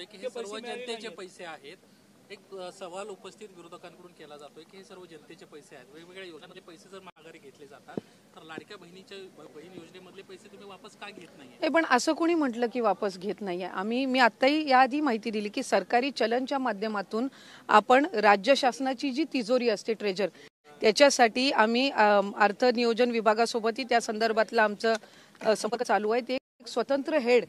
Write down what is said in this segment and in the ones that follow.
जातोय की हे सर्व जनतेचे पैसे आहेत. एक सवाल उपस्थित विरोधकांकडून केला जातोय की हे सर्व जनतेचे पैसे आहेत. वेगवेगळ्या योजनांमध्ये पैसे जर माघारी घेतले जातात तर लाडक्या बहीण योजनेमधले पैसे तुम्ही वापस का घेत नाहीये? पण असं कोणी म्हटलं की वापस घेत नाहीये? मी आताही याआधी माहिती दिली की सरकारी चलनच्या माध्यमातून आपण राज्य शासनाची जी तिजोरी असते ट्रेजर, त्याच्यासाठी आम्ही अर्थ नियोजन विभागासोबतही त्या संदर्भातलं आमचं संपर्क चालू आहे. ते एक स्वतंत्र हेड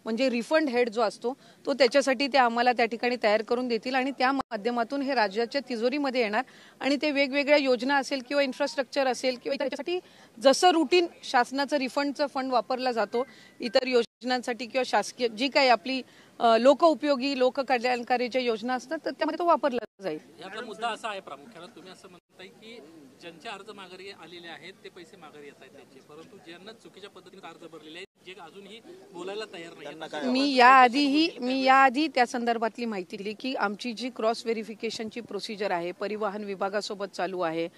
म्हणजे रिफंड हेड जो असतो तो त्याच्यासाठी ते आम्हाला त्या ठिकाणी तयार करून देतील आणि त्या माध्यमातून हे राज्याच्या तिजोरीमध्ये येणार आणि ते वेगवेगळ्या योजना असेल किंवा इन्फ्रास्ट्रक्चर असेल किंवा त्याच्यासाठी जसं रुटीन शासनाचं रिफंडचं फंड वापरला जातो इतर योजनांसाठी किंवा शासकीय जी काही आपली लोकउपयोगी लोककल्याणकारीच्या योजना असतात तर त्यामध्ये तो वापरला जाईल. याचा मुद्दा असा आहे प्रामुख्याने तुम्ही असं म्हणताय की ज्यांचे अर्ज माघारी आलेले आहेत ते पैसे माघारी येत आहेत त्यांचे, परंतु ज्यांना चुकीच्या पद्धतीने अर्ज भरलेले आहेत जे अजूनही बोलायला तयार नाही. मी याआधी त्या संदर्भातली माहिती दिली की आमची जी क्रॉस व्हेरिफिकेशनची प्रोसिजर आहे परिवहन विभागासोबत चालू आहे.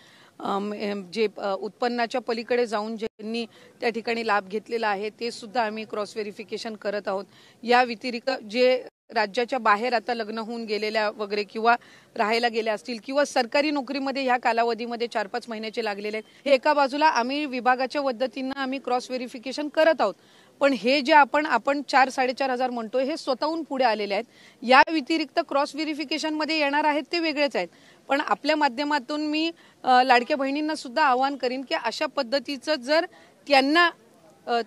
जे उत्पन्नाच्या पलीकडे जाऊन ज्यांनी त्या ठिकाणी लाभ घेतलेला आहे ते सुद्धा आम्ही क्रॉस व्हेरिफिकेशन करत आहोत. या व्यतिरिक्त जे राज्याच्या बाहेर आता लग्न होऊन गेलेल्या वगैरे किंवा राहायला गेल्या असतील किंवा सरकारी नोकरीमध्ये ह्या कालावधीमध्ये 4-5 महिन्याचे लागलेले आहेत, हे एका बाजूला आम्ही विभागाच्या पद्धतीनं आम्ही क्रॉस व्हेरिफिकेशन करत आहोत. पण हे जे आपण 4-4.5 हजार म्हणतोय हे स्वतःहून पुढे आलेले आहेत. या व्यतिरिक्त क्रॉस व्हेरिफिकेशन मध्ये येणार आहेत ते वेगळेच आहेत. पण आपल्या माध्यमातून मी लाडक्या बहिणींना सुद्धा आवाहन करीन की अशा पद्धतीचं जर त्यांना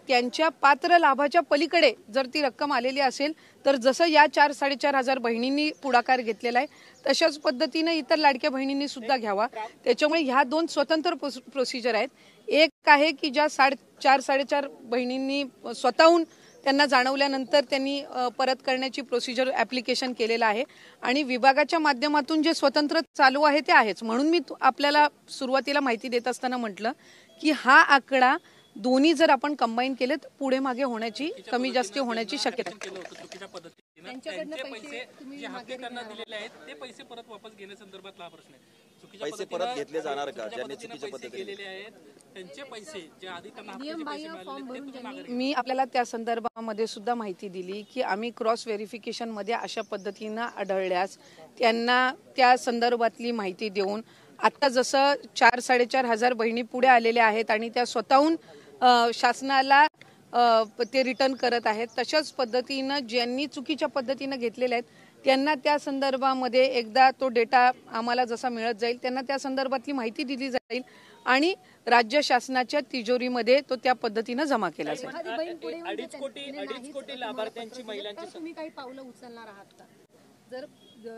त्यांच्या पात्र लाभाच्या पलीकडे जर ती रक्कम आलेली असेल तर जसं या 4-4.5 हजार बहिणींनी पुढाकार घेतलेला आहे तशाच पद्धतीने इतर लाडक्या बहिणींनी सुद्धा घ्यावा. त्याच्यामुळे ह्या 2 स्वतंत्र प्रोसिजर आहेत. एक आहे की ज्या 4-4.5 बहिणींनी स्वतःहून त्यांना जाणवल्यानंतर त्यांनी परत करण्याची प्रोसिजर ऍप्लिकेशन केलेलं आहे आणि विभागाच्या माध्यमातून जे स्वतंत्र चालू आहे ते आहेच. म्हणून मी आपल्याला सुरुवातीला माहिती देत असताना म्हटलं की हा आकडा दोन्ही जर आपण कंबाईन केले तर पुढे मागे होण्याची कमी जास्त होण्याची शक्यता आहे. पैसे परत वापस घेण्यासंदर्भातला प्रश्न आहे. पैसे परत घेतले जाणार का ज्यांनी चुकीच्या पद्धतीने त्यांचे पैसे जे आधी त्यांना मी आपल्याला त्या संदर्भामध्ये सुद्धा माहिती दिली की आम्ही क्रॉस व्हेरिफिकेशन मध्ये अशा पद्धतीनं आढळल्यास त्यांना त्या संदर्भातली माहिती देऊन आता जसं 4-4.5 हजार बहिणी पुढे आलेल्या आहेत आणि त्या स्वतःहून शासनाला ते रिटर्न करत आहेत, तशाच पद्धतीनं ज्यांनी चुकीच्या पद्धतीनं घेतलेल्या आहेत त्यांना त्या संदर्भामध्ये एकदा तो डेटा आम्हाला जसा मिळत जाईल त्यांना त्या संदर्भातली माहिती दिली जाईल आणि राज्य शासनाच्या तिजोरीमध्ये तो त्या पद्धतीनं जमा केला जाईल. 2.5 कोटी लाभार्थ्यांची महिलांची तुम्ही काही पावलं उचलणार आहात का? जर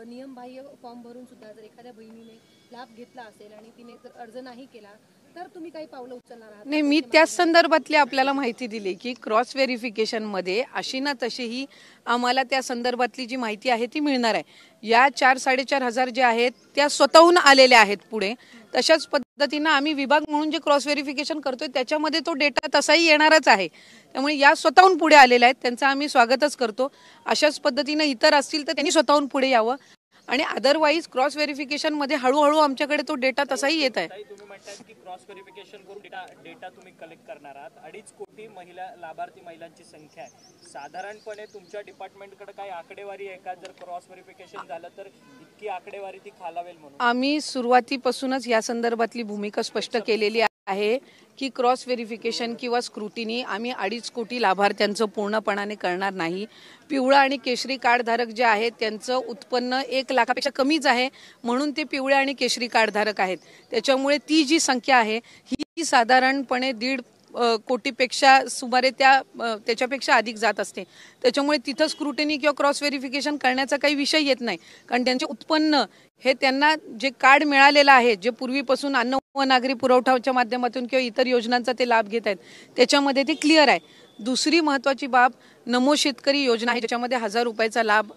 नियमबाह्य फॉर्म भरून सुद्धा जर एखाद्या बहिणीने लाभ घेतला असेल आणि तिने जर अर्ज नाही केला तर तुम्ही काही पावलं उचलणार आहात? नाही, मी त्याच संदर्भातली आपल्याला माहिती दिली की क्रॉस व्हेरिफिकेशन मध्ये अशी ना तशीही आम्हाला त्या संदर्भातली जी माहिती आहे ती मिळणार आहे. या 4-4.5 हजार जे आहेत त्या स्वतःहून आलेल्या आहेत पुढे. तशाच पद्धतीनं आम्ही विभाग म्हणून जे क्रॉस व्हेरिफिकेशन करतोय त्याच्यामध्ये तो डेटा तसाही येणारच आहे. त्यामुळे या स्वतःहून पुढे आलेल्या आहेत त्यांचं आम्ही स्वागतच करतो. अशाच पद्धतीनं इतर असतील तर त्यांनी स्वतःहून पुढे यावं आणि अदरवाईज क्रॉस व्हेरिफिकेशन मध्ये हळूहळू आमच्याकडे तो डेटा तसाही येत आहे. तुम्ही म्हणतात की क्रॉस व्हेरिफिकेशन करून डेटा तुम्ही कलेक्ट करणार आहात. 2.5 कोटी लाभार्थी महिलांची संख्या आहे. साधारणपणे तुमच्या डिपार्टमेंटकडे काही आकडेवारी आहे का? जर क्रॉस व्हेरिफिकेशन झालं तर इतकी आकडेवारी ती खालावेल म्हणून? आम्ही सुरुवातीपासूनच या संदर्भातली भूमिका स्पष्ट केलेली आहे की क्रॉस व्हेरिफिकेशन किंवा स्क्रुटिनी आम्ही 2.5 कोटी लाभार्थ्यांचं पूर्णपणाने करणार नाही. पिवळा आणि केशरी कार्ड धारक जे आहेत त्यांचं उत्पन्न 1 लाखापेक्षा कमीच आहे म्हणून ते पिवळे आणि केशरी कार्ड धारक आहेत. त्याच्यामुळे ती जी संख्या आहे ही साधारणपणे 1.5 कोटीपेक्षा सुमारे त्याच्यापेक्षा अधिक जात असते. त्याच्यामुळे तिथं स्क्रुटिनी किंवा क्रॉस व्हेरिफिकेशन करण्याचा काही विषय येत नाही कारण त्यांचे उत्पन्न हे त्यांना जे कार्ड मिळालेलं आहे जे पूर्वीपासून अन्न व नागरी पुरवठाच्या माध्यमातून किंवा इतर योजनांचा ते लाभ घेत आहेत त्याच्यामध्ये ते क्लिअर आहे. दुसरी महत्त्वाची बाब नमो शेतकरी योजना आहे ज्याच्यामध्ये 1000 रुपयाचा लाभ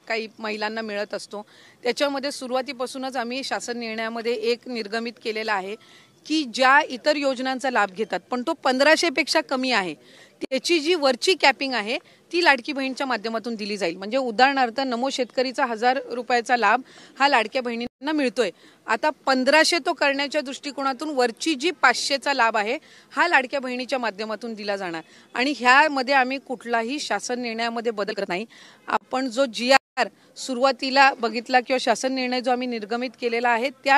काही महिलांना मिळत असतो. त्याच्यामध्ये सुरुवातीपासूनच आम्ही शासन निर्णयामध्ये एक निर्गमित केलेला आहे की ज्या इतर योजनांचा लाभ घेतात पण तो 1500 पेक्षा कमी आहे त्याची जी वरची कॅपिंग आहे ती लाडकी बहीणच्या माध्यमातून दिली जाईल. म्हणजे उदाहरणार्थ नमो शेतकरीचा 1000 रुपयाचा लाभ हा लाडक्या बहिणींना मिळतोय. आता 1500 तो करण्याच्या दृष्टिकोनातून वरची जी 500चा लाभ आहे हा लाडक्या बहिणीच्या माध्यमातून दिला जाणार. आणि ह्यामध्ये आम्ही कुठलाही शासन निर्णयामध्ये बदल करत नाही. आपण जो GR सुरुवातीला बघितला किंवा शासन निर्णय जो आम्ही निर्गमित केलेला आहे त्या